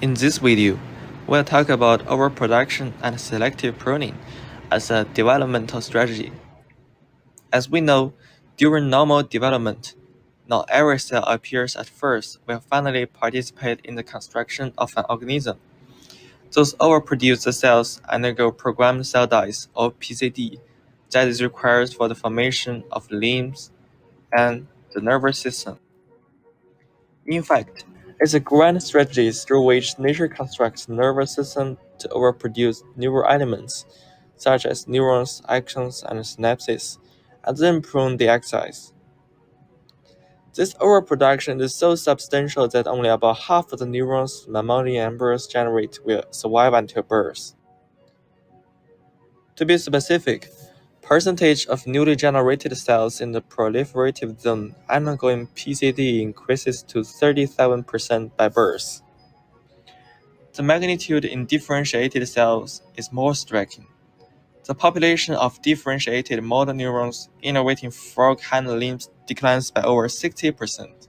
In this video, we'll talk about overproduction and selective pruning as a developmental strategy. As we know, during normal development, not every cell appears at first will finally participate in the construction of an organism. Those overproduced cells undergo programmed cell dies, or PCD, that is required for the formation of limbs and the nervous system. In fact, it's a grand strategy through which nature constructs the nervous system to overproduce neural elements, such as neurons, axons, and synapses, and then prune the axis. This overproduction is so substantial that only about half of the neurons mammalian embryos generate will survive until birth. To be specific, percentage of newly generated cells in the proliferative zone undergoing PCD increases to 37% by birth. The magnitude in differentiated cells is more striking. The population of differentiated motor neurons innervating frog hind limbs declines by over 60%.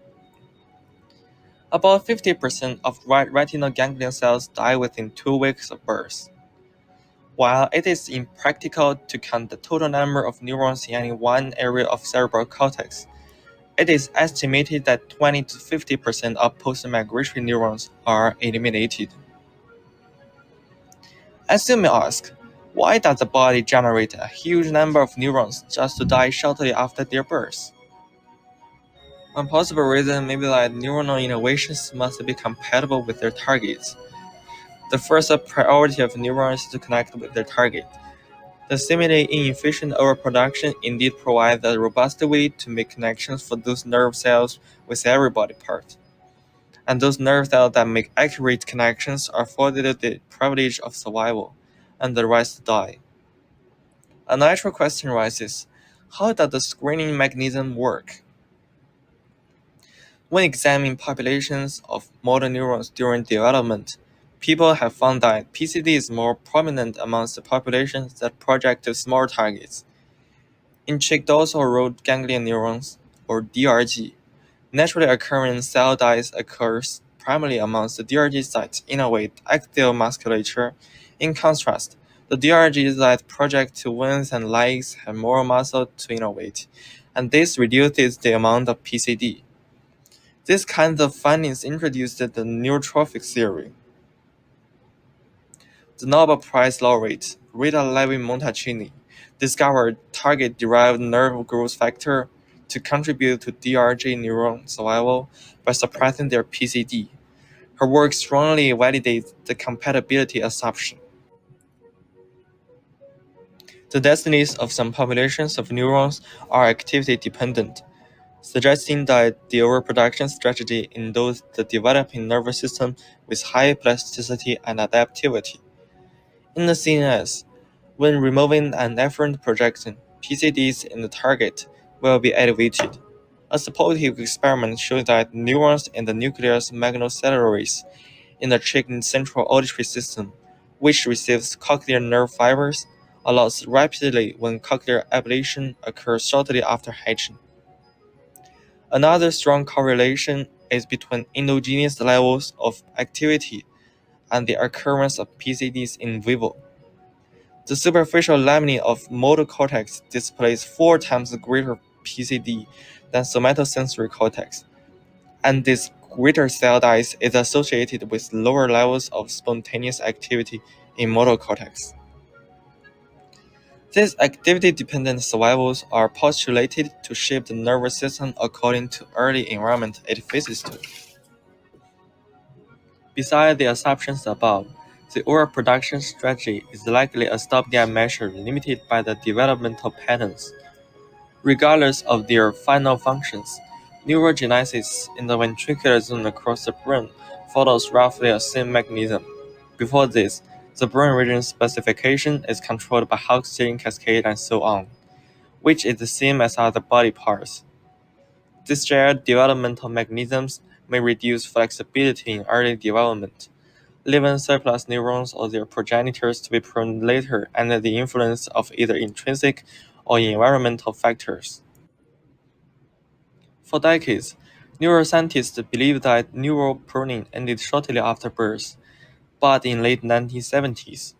About 50% of retinal ganglion cells die within 2 weeks of birth. While it is impractical to count the total number of neurons in any one area of cerebral cortex, it is estimated that 20 to 50% of post-migratory neurons are eliminated. As you may ask, why does the body generate a huge number of neurons just to die shortly after their birth? One possible reason may be that neuronal innervations must be compatible with their targets. The first priority of neurons is to connect with their target. The seemingly inefficient overproduction indeed provides a robust way to make connections for those nerve cells with every body part. And those nerve cells that make accurate connections are afforded the privilege of survival, and the rest die. A natural question arises: how does the screening mechanism work? When examining populations of motor neurons during development, people have found that PCD is more prominent amongst the populations that project to small targets. In cheek dorsal root ganglion neurons, or DRG, naturally occurring cell dies occurs primarily amongst the DRG sites innervate axial musculature. In contrast, the DRGs that project to wings and legs have more muscle to innervate, and this reduces the amount of PCD. These kinds of findings introduced the neurotrophic theory. The Nobel Prize laureate Rita Levi-Montalcini discovered target-derived nerve growth factor to contribute to DRG neuron survival by suppressing their PCD. Her work strongly validates the compatibility assumption. The destinies of some populations of neurons are activity-dependent, suggesting that the overproduction strategy endows the developing nervous system with high plasticity and adaptivity. In the CNS, when removing an efferent projection, PCDs in the target will be elevated. A supportive experiment showed that neurons in the nucleus magnocelluaris in the chicken central auditory system, which receives cochlear nerve fibers, allows rapidly when cochlear ablation occurs shortly after hatching. Another strong correlation is between endogenous levels of activity and the occurrence of PCDs in vivo. The superficial lamina of motor cortex displays 4 times greater PCD than somatosensory cortex, and this greater cell dies is associated with lower levels of spontaneous activity in motor cortex. These activity-dependent survivals are postulated to shape the nervous system according to early environment it faces to. Besides the assumptions above, the overproduction strategy is likely a stopgap measure limited by the developmental patterns. Regardless of their final functions, neurogenesis in the ventricular zone across the brain follows roughly the same mechanism. Before this, the brain region specification is controlled by Hoxton cascade and so on, which is the same as other body parts. These shared developmental mechanisms may reduce flexibility in early development, leaving surplus neurons or their progenitors to be pruned later under the influence of either intrinsic or environmental factors. For decades, neuroscientists believed that neural pruning ended shortly after birth, But in late 1970s,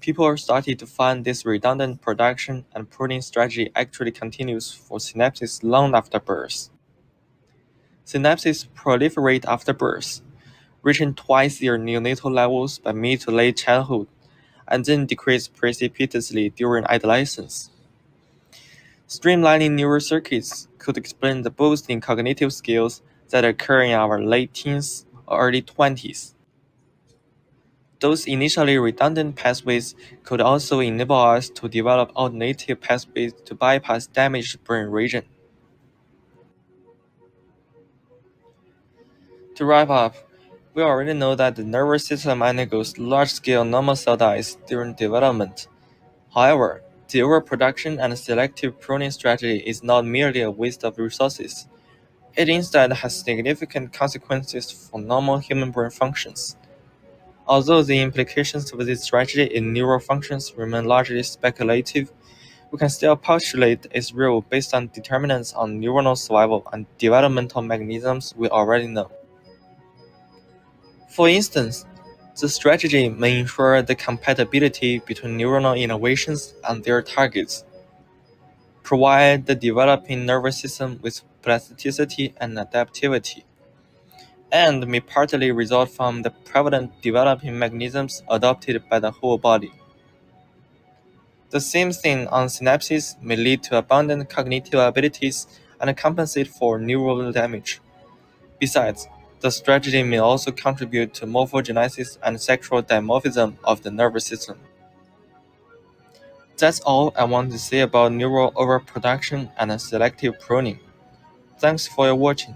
people started to find this redundant production and pruning strategy actually continues for synapses long after birth. Synapses proliferate after birth, reaching twice their neonatal levels by mid to late childhood, and then decrease precipitously during adolescence. Streamlining neural circuits could explain the boost in cognitive skills that occur in our late teens or early 20s. Those initially redundant pathways could also enable us to develop alternative pathways to bypass damaged brain region. To wrap up, we already know that the nervous system undergoes large-scale normal cell death during development. However, the overproduction and selective pruning strategy is not merely a waste of resources. It instead has significant consequences for normal human brain functions. Although the implications of this strategy in neural functions remain largely speculative, we can still postulate its role based on determinants on neuronal survival and developmental mechanisms we already know. For instance, the strategy may ensure the compatibility between neuronal innervations and their targets, provide the developing nervous system with plasticity and adaptivity, and may partly result from the prevalent developing mechanisms adopted by the whole body. The same thing on synapses may lead to abundant cognitive abilities and compensate for neural damage. Besides, the strategy may also contribute to morphogenesis and sexual dimorphism of the nervous system. That's all I want to say about neural overproduction and selective pruning. Thanks for your watching.